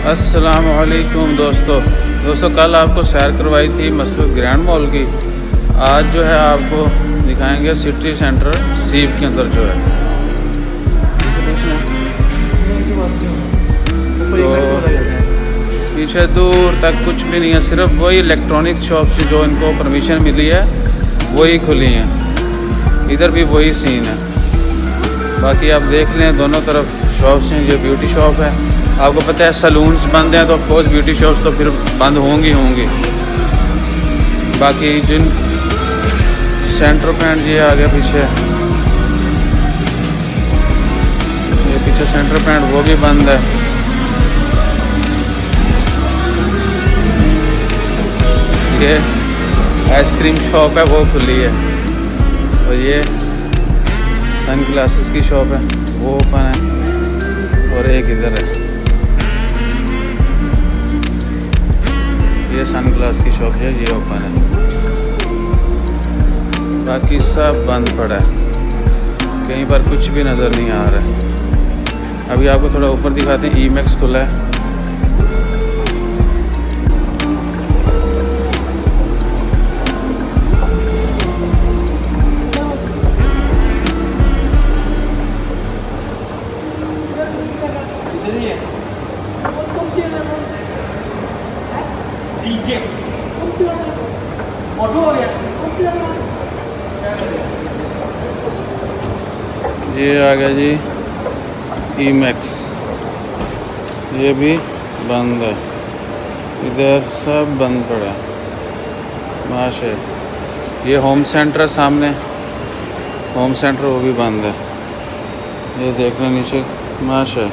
अस्सलाम वालेकुम दोस्तों, कल आपको सैर करवाई थी मस्कत ग्रैंड मॉल की। आज जो है आपको दिखाएंगे सिटी सेंटर सीप के अंदर जो है। तो पीछे दूर तक कुछ भी नहीं है, सिर्फ वही इलेक्ट्रॉनिक शॉप्स जो इनको परमिशन मिली है वही खुली हैं। इधर भी वही सीन है। बाकी आप देख लें दोनों तरफ शॉप्स हैं। ये ब्यूटी शॉप है। आपको पता है सलून्स बंद हैं तो ऑफकोर्स ब्यूटी शॉप्स तो फिर बंद होंगी। बाकी जिन सेंटर पॉइंट ये आगे पीछे, ये पीछे सेंटर पॉइंट वो भी बंद है। ये आइसक्रीम शॉप है वो खुली है, और ये सन ग्लासेस की शॉप है वो ओपन है, और एक इधर है ये सन ग्लास की शॉप है, ये ओपन है। बाकी सब बंद पड़ा है, कहीं पर कुछ भी नज़र नहीं आ रहा है। अभी आपको थोड़ा ऊपर दिखाते हैं। ई-मैक्स खुला है। ये आ गया जी ई-मैक्स, ये भी बंद है। इधर सब बंद पड़ा है माशा। ये होम सेंटर है सामने, होम सेंटर वो भी बंद है। ये देखना नीचे माशा।